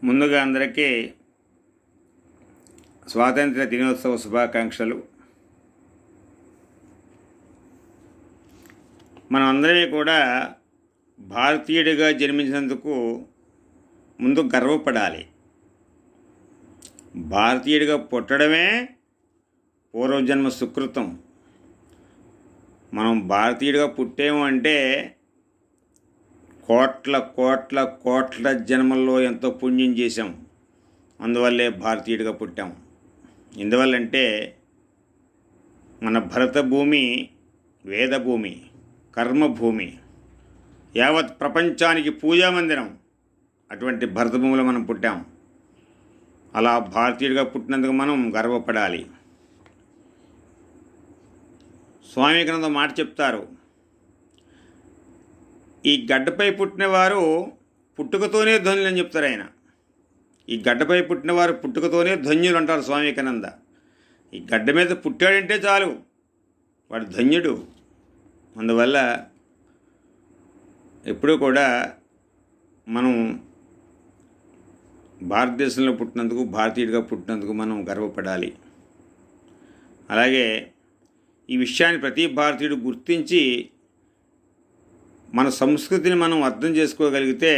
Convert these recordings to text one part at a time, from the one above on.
ముందుగా అందరికీ స్వాతంత్ర దినోత్సవ శుభాకాంక్షలు. మనం అందరం కూడా భారతీయుడిగా జన్మించినందుకు ముందు గర్వపడాలి. భారతీయుడిగా పుట్టడమే పూర్వజన్మ సుకృతం. మనం భారతీయుడిగా పుట్టాము అంటే కోట్ల కోట్ల కోట్ల జన్మల్లో ఎంతో పుణ్యం చేశాం. అందువల్లే భారతీయుడిగా పుట్టాం. ఎందువల్లంటే మన భరత భూమి వేదభూమి, కర్మభూమి, యావత్ ప్రపంచానికి పూజామందిరం. అటువంటి భరత భూమిలో మనం పుట్టాం. అలా భారతీయుడిగా పుట్టినందుకు మనం గర్వపడాలి. స్వామి వివేకానంద మాట చెప్తారు, ఈ గడ్డపై పుట్టినవారు పుట్టుకతోనే ధన్యులు అని చెప్తారు ఆయన. ఈ గడ్డపై పుట్టినవారు పుట్టుకతోనే ధన్యులు అంటారు స్వామి వివేకానంద. ఈ గడ్డ మీద పుట్టాడంటే చాలు, వాడు ధన్యుడు. అందువల్ల ఎప్పుడూ కూడా మనం భారతదేశంలో పుట్టినందుకు, భారతీయుడిగా పుట్టినందుకు మనం గర్వపడాలి. అలాగే ఈ విషయాన్ని ప్రతి భారతీయుడు గుర్తించి మన సంస్కృతిని మనం అర్థం చేసుకోగలిగితే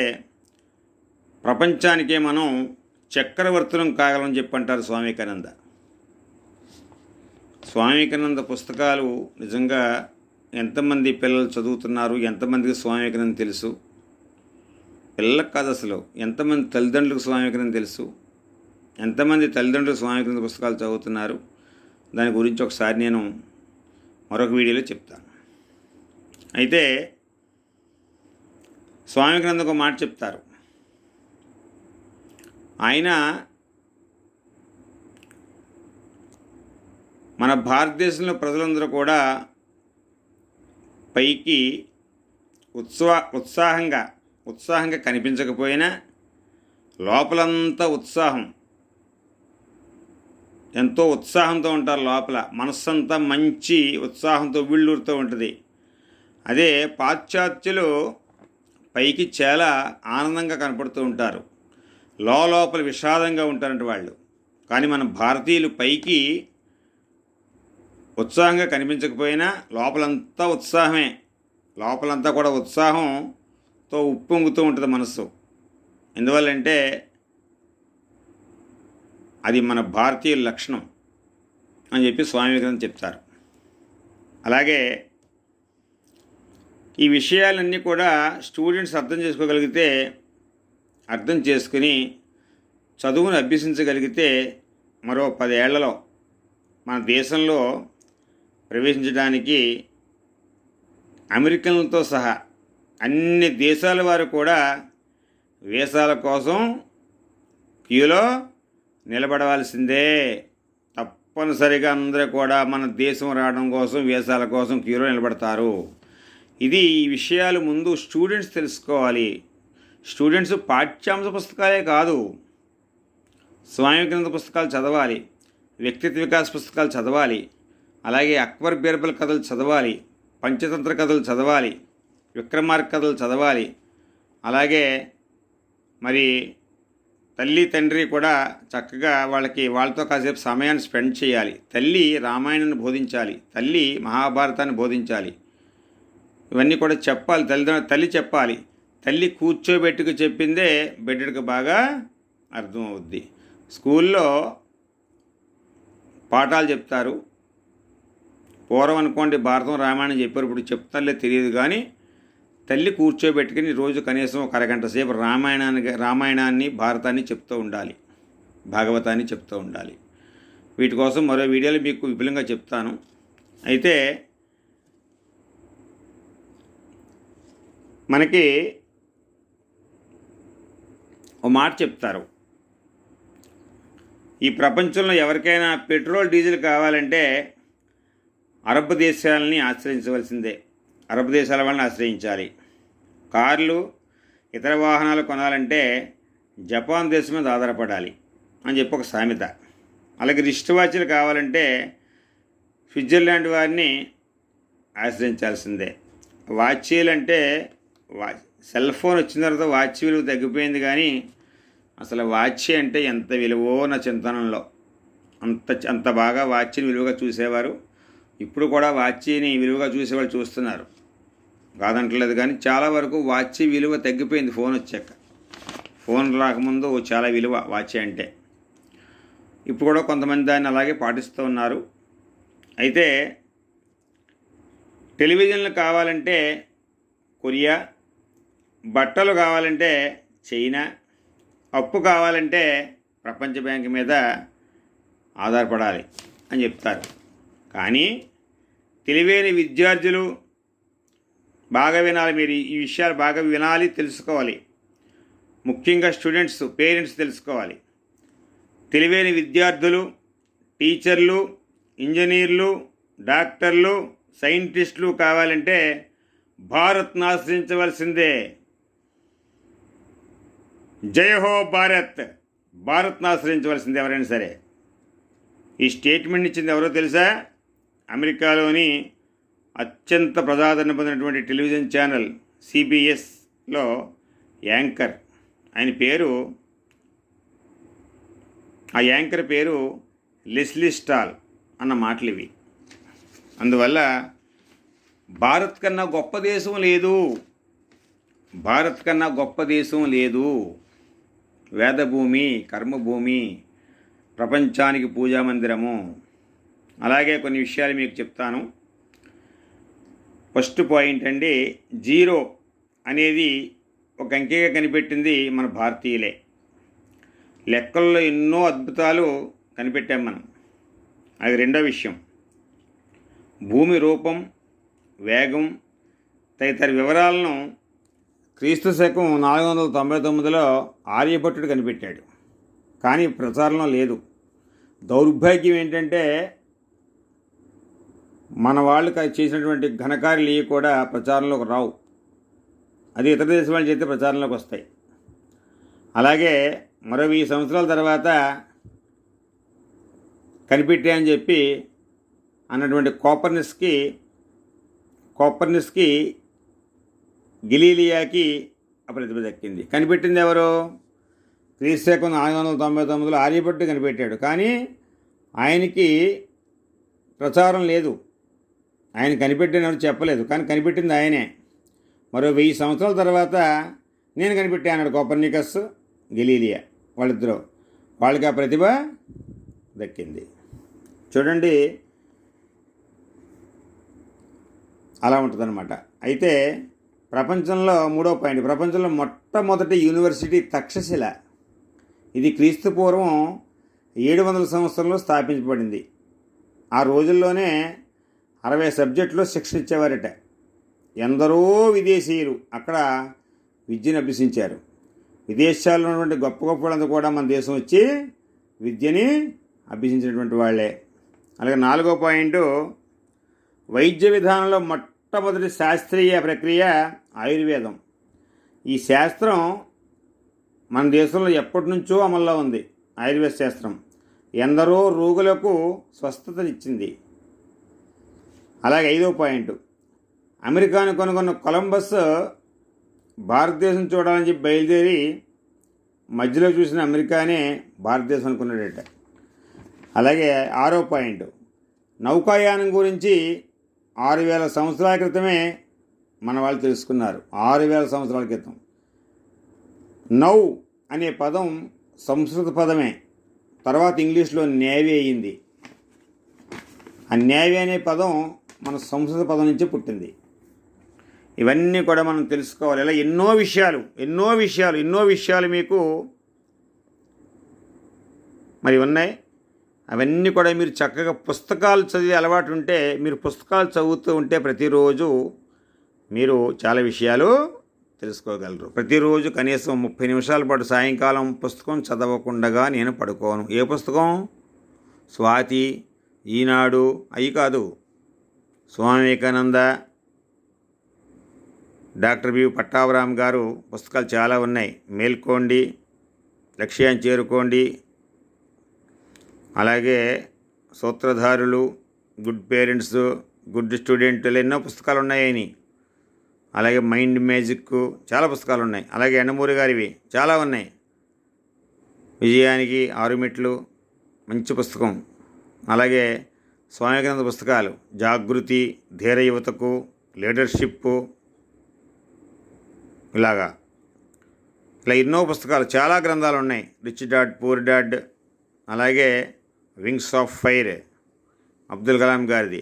ప్రపంచానికే మనం చక్రవర్తులం కాగలని చెప్పంటారు స్వామి వివేకానంద. స్వామి వివేకానంద పుస్తకాలు నిజంగా ఎంతమంది పిల్లలు చదువుతున్నారు, ఎంతమందికి స్వామి వివేకానంద తెలుసు? పిల్లలకు కాదు, అసలు ఎంతమంది తల్లిదండ్రులకు స్వామి వివేకానంద తెలుసు? ఎంతమంది తల్లిదండ్రులు స్వామి వివేకానంద పుస్తకాలు చదువుతున్నారు? దాని గురించి ఒకసారి నేను మరొక వీడియోలో చెప్తాను. అయితే స్వామి వివేకానంద ఒక మాట చెప్తారు. ఆయన మన భారతదేశంలో ప్రజలందరూ కూడా పైకి ఉత్సాహంగా కనిపించకపోయినా లోపలంతా ఉత్సాహం, ఎంతో ఉత్సాహంతో ఉంటారు. లోపల మనస్సంతా మంచి ఉత్సాహంతో వీళ్ళూరుతూ ఉంటుంది. అదే పాశ్చాత్యులు పైకి చాలా ఆనందంగా కనపడుతూ ఉంటారు, లోపల విషాదంగా ఉంటారంట వాళ్ళు. కానీ మన భారతీయులు పైకి ఉత్సాహంగా కనిపించకపోయినా లోపలంతా ఉత్సాహమే. లోపలంతా కూడా ఉత్సాహంతో ఉప్పొంగుతూ ఉంటుంది మనస్సు. ఎందువల్లంటే అది మన భారతీయుల లక్షణం అని చెప్పి స్వామి వివేకానంద చెప్తారు. అలాగే ఈ విషయాలన్నీ కూడా స్టూడెంట్స్ అర్థం చేసుకోగలిగితే, అర్థం చేసుకుని చదువును అభ్యసించగలిగితే మరో 10 ఏళ్లలో మన దేశంలో ప్రవేశించడానికి అమెరికన్లతో సహా అన్ని దేశాల వారు కూడా వీసాల కోసం క్యూలో నిలబడవలసిందే. తప్పనిసరిగా అందరూ కూడా మన దేశం రావడం కోసం వీసాల కోసం క్యూలో నిలబడతారు. ఈ విషయాలు ముందు స్టూడెంట్స్ తెలుసుకోవాలి. స్టూడెంట్స్ పాఠ్యాంశ పుస్తకాలే కాదు, స్వామి వివేకానంద పుస్తకాలు చదవాలి, వ్యక్తిత్వ వికాస పుస్తకాలు చదవాలి, అలాగే అక్బర్ బీర్బల్ కథలు చదవాలి, పంచతంత్ర కథలు చదవాలి, విక్రమార్క కథలు చదవాలి. అలాగే మరి తల్లి తండ్రి కూడా చక్కగా వాళ్ళతో కాసేపు సమయాన్ని స్పెండ్ చేయాలి. తల్లి రామాయణాన్ని బోధించాలి, తల్లి మహాభారతాన్ని బోధించాలి. ఇవన్నీ కూడా చెప్పాలి. తల్లి చెప్పాలి. తల్లి కూర్చోబెట్టుకు చెప్పిందే బిడ్డడికి బాగా అర్థమవుద్ది. స్కూల్లో పాఠాలు చెప్తారు. పూర్వం అనుకోండి భారతం రామాయణం చెప్పారు, ఇప్పుడు చెప్తారులే తెలియదు. కానీ తల్లి కూర్చోబెట్టుకుని రోజు కనీసం ఒక అరగంట సేపు రామాయణాన్ని భారతాన్ని చెప్తూ ఉండాలి, భాగవతాన్ని చెప్తూ ఉండాలి. వీటి కోసం మరో వీడియోలో మీకు విపులంగా చెప్తాను. అయితే మనకి ఓ మాట చెప్తారు, ఈ ప్రపంచంలో ఎవరికైనా పెట్రోల్ డీజిల్ కావాలంటే అరబ్ దేశాలని ఆశ్రయించవలసిందే, అరబ్ దేశాల వాళ్ళని ఆశ్రయించాలి. కార్లు ఇతర వాహనాలు కొనాలంటే జపాన్ దేశం మీద ఆధారపడాలి అని చెప్పి ఒక సామెత. అలాగే రిస్ట్ వాచ్లు కావాలంటే స్విట్జర్లాండ్ వారిని ఆశ్రయించాల్సిందే. వాచీలు అంటే సెల్ ఫోన్ వచ్చిన తర్వాత వాచ్ విలువ తగ్గిపోయింది, కానీ అసలు వాచ్ అంటే ఎంత విలువో నా చింతనంలో. అంత బాగా వాచ్ని విలువగా చూసేవారు. ఇప్పుడు కూడా వాచ్ని విలువగా చూసేవాళ్ళు చూస్తున్నారు, కాదంటలేదు. కానీ చాలా వరకు వాచ్ విలువ తగ్గిపోయింది ఫోన్ వచ్చాక. ఫోన్ రాకముందు చాలా విలువ వాచ్ అంటే. ఇప్పుడు కూడా కొంతమంది దాన్ని అలాగే పాటిస్తూ ఉన్నారు. అయితే టెలివిజన్లు కావాలంటే కొరియా, బట్టలు కావాలంటే చైనా, అప్పు కావాలంటే ప్రపంచ బ్యాంక్ మీద ఆధారపడాలి అని చెప్తారు. కానీ తెలివైన విద్యార్థులు బాగా వినాలి. మీరు ఈ విషయాలు బాగా వినాలి, తెలుసుకోవాలి. ముఖ్యంగా స్టూడెంట్స్, పేరెంట్స్ తెలుసుకోవాలి. తెలివైన విద్యార్థులు, టీచర్లు, ఇంజనీర్లు, డాక్టర్లు, సైంటిస్టులు కావాలంటే భారత్ను ఆశ్రయించవలసిందే. జై హో భారత్. భారత్ను ఆశ్రయించవలసింది ఎవరైనా సరే. ఈ స్టేట్మెంట్ ఇచ్చింది ఎవరో తెలుసా? అమెరికాలోని అత్యంత ప్రజాదరణ పొందినటువంటి టెలివిజన్ ఛానల్ CBSలో యాంకర్. ఆ యాంకర్ పేరు లెస్లీ స్టాల్ అన్న మాటలు ఇవి. అందువల్ల భారత్ కన్నా గొప్ప దేశం లేదు. భారత్ కన్నా గొప్ప దేశం లేదు. వేదభూమి, కర్మభూమి, ప్రపంచానికి పూజా మందిరము. అలాగే కొన్ని విషయాలు మీకు చెప్తాను. ఫస్ట్ పాయింట్ అండి, 0 అనేది ఒక అంకెగా కనిపెట్టింది మన భారతీయులే. లెక్కల్లో ఎన్నో అద్భుతాలు కనిపెట్టాం మనం. అది రెండో విషయం. భూమి రూపం, వేగం తదితర వివరాలను క్రీస్తు శకం 499లో ఆర్యభట్టుడు కనిపెట్టాడు. కానీ ప్రచారంలో లేదు. దౌర్భాగ్యం ఏంటంటే మన వాళ్ళు చేసినటువంటి ఘనకార్యాలు ఇవి కూడా ప్రచారంలోకి రావు. అది ఇతర దేశం వాళ్ళు చేస్తే ప్రచారంలోకి వస్తాయి. అలాగే మరో 20 సంవత్సరాల తర్వాత కనిపెట్టా అని చెప్పి అన్నటువంటి కోపర్నిస్కి గెలీలియాకి ప్రతిభ దక్కింది. కనిపెట్టింది ఎవరు? క్రీస్తు శకం 499లో ఆర్యభట్టు కనిపెట్టాడు. కానీ ఆయనకి ప్రచారం లేదు. ఆయన కనిపెట్టినట్టు చెప్పలేదు, కానీ కనిపెట్టింది ఆయనే. మరో 1000 సంవత్సరాల తర్వాత నేను కనిపెట్టాను అన్నాడు కోపర్నికస్, గెలీలియా. వాళ్ళకి ఆ ప్రతిభ దక్కింది. చూడండి, అలా ఉంటుందన్నమాట. అయితే ప్రపంచంలో మూడో పాయింట్, ప్రపంచంలో మొట్టమొదటి యూనివర్సిటీ తక్షశిల. ఇది క్రీస్తు పూర్వం 700 సంవత్సరంలో స్థాపించబడింది. ఆ రోజుల్లోనే 60 సబ్జెక్టులో శిక్షణ ఇచ్చేవారట. ఎందరో విదేశీయులు అక్కడ విద్యను అభ్యసించారు. విదేశాల్లో ఉన్నటువంటి గొప్ప గొప్ప వాళ్ళంతా కూడా మన దేశం వచ్చి విద్యని అభ్యసించినటువంటి వాళ్ళే. అలాగే నాలుగో పాయింట్, వైద్య విధానంలో మొట్టమొదటి శాస్త్రీయ ప్రక్రియ ఆయుర్వేదం. ఈ శాస్త్రం మన దేశంలో ఎప్పటి నుంచో అమల్లో ఉంది. ఆయుర్వేద శాస్త్రం ఎందరో రోగులకు స్వస్థతనిచ్చింది. అలాగే ఐదో పాయింట్, అమెరికాను కనుగొన్న కొలంబస్ భారతదేశం చూడాలని చెప్పి బయలుదేరి మధ్యలో చూసిన అమెరికానే భారతదేశం అనుకున్నాడట. అలాగే ఆరో పాయింట్, నౌకాయానం గురించి 6000 సంవత్సరాల క్రితమే మన వాళ్ళు తెలుసుకున్నారు. 6000 సంవత్సరాల క్రితం. నౌ అనే పదం సంస్కృత పదమే, తర్వాత ఇంగ్లీష్లో నేవీ అయ్యింది. ఆ నేవీ అనే పదం మన సంస్కృత పదం నుంచి పుట్టింది. ఇవన్నీ కూడా మనం తెలుసుకోవాలి. ఇలా ఎన్నో విషయాలు మీకు మరి ఉన్నాయి. అవన్నీ కూడా మీరు చక్కగా పుస్తకాలు చదివే అలవాటు ఉంటే, మీరు పుస్తకాలు చదువుతూ ఉంటే ప్రతిరోజు మీరు చాలా విషయాలు తెలుసుకోగలరు. ప్రతిరోజు కనీసం 30 నిమిషాల పాటు సాయంకాలం పుస్తకం చదవకుండా నేను పడుకోను. ఏ పుస్తకం? స్వాతి, ఈనాడు అవి కాదు. స్వామి వివేకానంద, డాక్టర్ బి పట్టాభిరామ్ గారు పుస్తకాలు చాలా ఉన్నాయి. మేల్కోండి, లక్ష్యాన్ని చేరుకోండి, అలాగే సూత్రధారులు, గుడ్ పేరెంట్స్, గుడ్ స్టూడెంట్లు, ఎన్నో పుస్తకాలు ఉన్నాయని. అలాగే మైండ్ మ్యాజిక్, చాలా పుస్తకాలు ఉన్నాయి. అలాగే ఎండమూరి గారివి చాలా ఉన్నాయి. విజయానికి 6 మెట్లు మంచి పుస్తకం. అలాగే స్వామి వివేకానంద పుస్తకాలు జాగృతి, ధీర యువతకు, లీడర్షిప్, ఇలా ఎన్నో పుస్తకాలు, చాలా గ్రంథాలు ఉన్నాయి. రిచ్ డాడ్ పూర్ డాడ్, అలాగే wings of fire Abdul Kalam గారిది,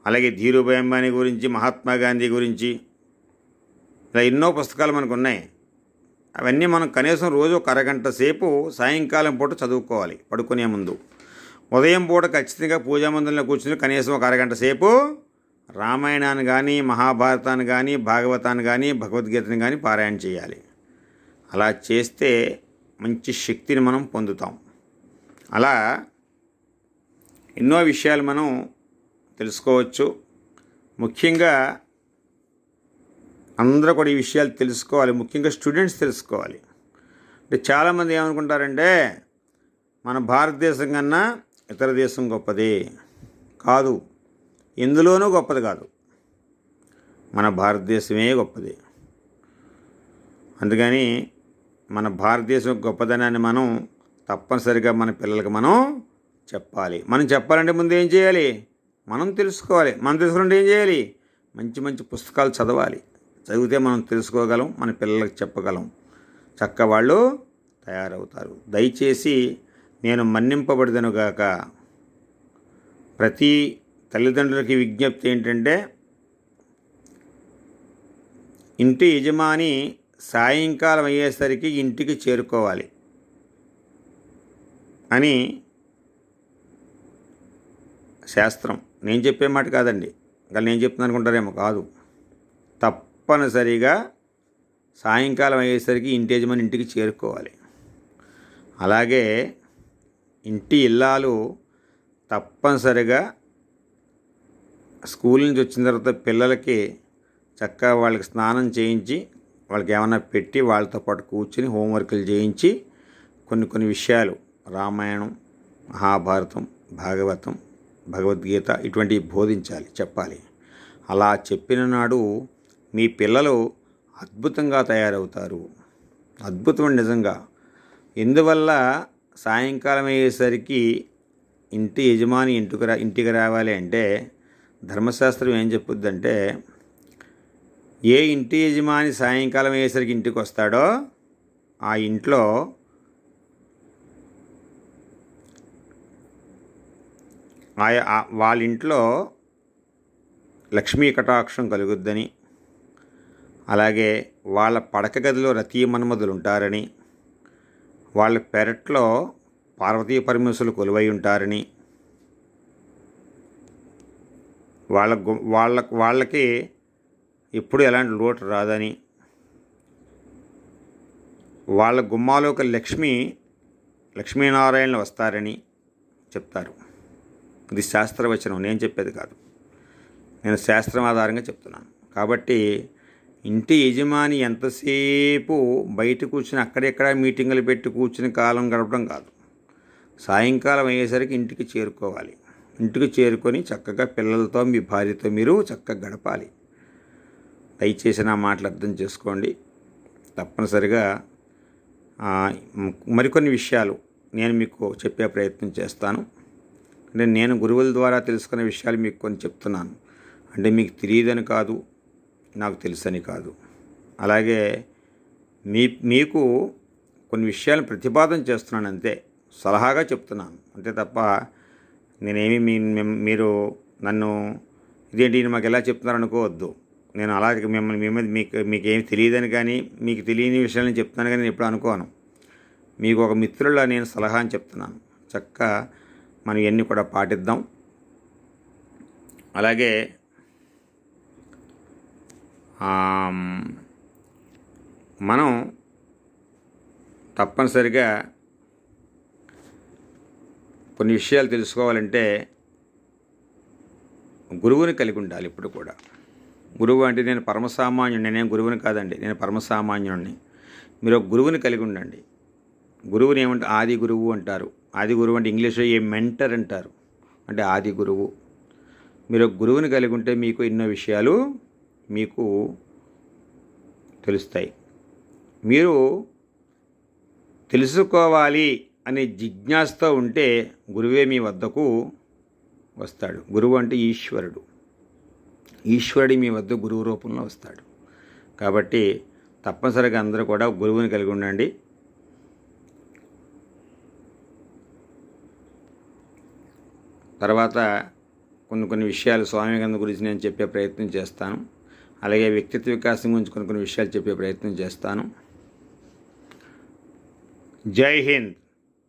అలాగే ధీరుభాయ్ అంబానీ గురించి, మహాత్మా గాంధీ గురించి, ఇలా ఎన్నో పుస్తకాలు మనకు ఉన్నాయి. అవన్నీ మనం కనీసం రోజు ఒక అరగంట సేపు సాయంకాలం పూట చదువుకోవాలి పడుకునే ముందు. ఉదయం పూట ఖచ్చితంగా పూజా మందిరంలో కూర్చుని కనీసం ఒక అరగంట సేపు రామాయణాన్ని కానీ, మహాభారతాన్ని కానీ, భాగవతాన్ని కానీ, భగవద్గీతని కానీ పారాయణ చేయాలి. అలా చేస్తే మంచి శక్తిని మనం పొందుతాం. అలా ఎన్నో విషయాలు మనం తెలుసుకోవచ్చు. ముఖ్యంగా అందరూ కూడా ఈ విషయాలు తెలుసుకోవాలి. ముఖ్యంగా స్టూడెంట్స్ తెలుసుకోవాలి. అంటే చాలామంది ఏమనుకుంటారంటే మన భారతదేశం కన్నా ఇతర దేశం గొప్పది కాదు, ఎందులోనూ గొప్పది కాదు, మన భారతదేశమే గొప్పది. అందుకని మన భారతదేశం గొప్పదనాన్ని మనం తప్పనిసరిగా మన పిల్లలకి మనం చెప్పాలి. మనం చెప్పాలంటే ముందు ఏం చేయాలి? మనం తెలుసుకోవాలి. మనం తెలుసుకుంటే ఏం చేయాలి? మంచి మంచి పుస్తకాలు చదవాలి. చదివితే మనం తెలుసుకోగలం, మన పిల్లలకు చెప్పగలం, చక్కగా వాళ్ళు తయారవుతారు. దయచేసి నేను మన్నింపబడిదనుగాక ప్రతి తల్లిదండ్రులకి విజ్ఞప్తి ఏంటంటే, ఇంటి యజమాని సాయంకాలం అయ్యేసరికి ఇంటికి చేరుకోవాలి అని శాస్త్రం. నేను చెప్పే మాట కాదండి, ఇంకా నేను చెప్తున్నాను అనుకుంటారేమో, కాదు. తప్పనిసరిగా సాయంకాలం అయ్యేసరికి ఇంటి యజమాని ఇంటికి చేరుకోవాలి. అలాగే ఇంటి ఇల్లాలు తప్పనిసరిగా స్కూల్ నుంచి వచ్చిన తర్వాత పిల్లలకి చక్కగా వాళ్ళకి స్నానం చేయించి, వాళ్ళకి ఏమన్నా పెట్టి, వాళ్ళతో పాటు కూర్చుని హోంవర్క్లు చేయించి కొన్ని విషయాలు రామాయణం, మహాభారతం, భాగవతం, భగవద్గీత ఇటువంటివి బోధించాలి, చెప్పాలి. అలా చెప్పిన నాడు మీ పిల్లలు అద్భుతంగా తయారవుతారు. అద్భుతం నిజంగా. ఎందువల్ల సాయంకాలం అయ్యేసరికి ఇంటి యజమాని ఇంటికి రావాలి అంటే ధర్మశాస్త్రం ఏం చెప్పుద్దంటే, ఏ ఇంటి యజమాని సాయంకాలం అయ్యేసరికి ఇంటికి వస్తాడో ఆ ఇంట్లో వాళ్ళ ఇంట్లో లక్ష్మీ కటాక్షం కలుగుద్దని, అలాగే వాళ్ళ పడక గదిలో రతీ మన్మధులు ఉంటారని, వాళ్ళ పెరట్లో పార్వతీ పరమేశ్వరులు కొలువై ఉంటారని, వాళ్ళకి ఎప్పుడు ఎలాంటి లోటు రాదని, వాళ్ళ గుమ్మాలోకి లక్ష్మీనారాయణలు వస్తారని చెప్తారు. ఇది శాస్త్రవచనం, నేను చెప్పేది కాదు. నేను శాస్త్రం ఆధారంగా చెప్తున్నాను. కాబట్టి ఇంటి యజమాని ఎంతసేపు బయట కూర్చుని అక్కడెక్కడ మీటింగులు పెట్టి కూర్చుని కాలం గడపడం కాదు. సాయంకాలం అయ్యేసరికి ఇంటికి చేరుకోవాలి. ఇంటికి చేరుకొని చక్కగా పిల్లలతో, మీ భార్యతో మీరు చక్కగా గడపాలి. దయచేసి నా మాటలు అర్థం చేసుకోండి. తప్పనిసరిగా మరికొన్ని విషయాలు నేను మీకు చెప్పే ప్రయత్నం చేస్తాను. అంటే నేను గురువుల ద్వారా తెలుసుకున్న విషయాలు మీకు కొన్ని చెప్తున్నాను. అంటే మీకు తెలియదని కాదు, నాకు తెలుసని కాదు. అలాగే మీకు కొన్ని విషయాలను ప్రతిపాదన చేస్తున్నాను అంతే, సలహాగా చెప్తున్నాను అంతే తప్ప నేనేమి మీరు నన్ను ఇదేంటి మాకు ఎలా చెప్తున్నారు అనుకోవద్దు. నేను అలాగే మిమ్మల్ని మీకేమి తెలియదని కానీ, మీకు తెలియని విషయాలను చెప్తున్నాను కానీ నేను ఎప్పుడు అనుకోను. మీకు ఒక మిత్రులా నేను సలహా అని చెప్తున్నాను. చక్కగా మనం ఇవన్నీ కూడా పాటిద్దాం. అలాగే మనం తప్పనిసరిగా కొన్ని విషయాలు తెలుసుకోవాలంటే గురువుని కలిగి ఉండాలి. ఇప్పుడు కూడా గురువు అంటే నేను పరమసామాన్యుడిని, నేను గురువుని కాదండి, నేను పరమసామాన్యుడిని. మీరు ఒక గురువుని కలిగి ఉండండి. గురువుని ఏమంటే ఆది గురువు అంటారు. ఆది గురువు అంటే ఇంగ్లీష్లో ఏ మెంటర్ అంటారు, అంటే ఆది గురువు. మీరు ఒక గురువుని కలిగి ఉంటే మీకు ఎన్నో విషయాలు మీకు తెలుస్తాయి. మీరు తెలుసుకోవాలి అనే జిజ్ఞాసతో ఉంటే గురువే మీ వద్దకు వస్తాడు. గురువు అంటే ఈశ్వరుడు. ఈశ్వరుడి మీ వద్ద గురువు రూపంలో వస్తాడు. కాబట్టి తప్పనిసరిగా అందరూ కూడా గురువుని కలిగి ఉండండి. తర్వాత కొన్ని విషయాలు స్వామి వివేకానంద గురించి నేను చెప్పే ప్రయత్నం చేస్తాను. అలాగే వ్యక్తిత్వ వికాసం గురించి కొన్ని విషయాలు చెప్పే ప్రయత్నం చేస్తాను. జై హింద్.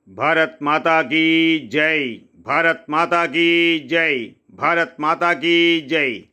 భారత్ మాతా కీ జై. భారత్ మాతా కీ జై. భారత్ మాతా కీ జై.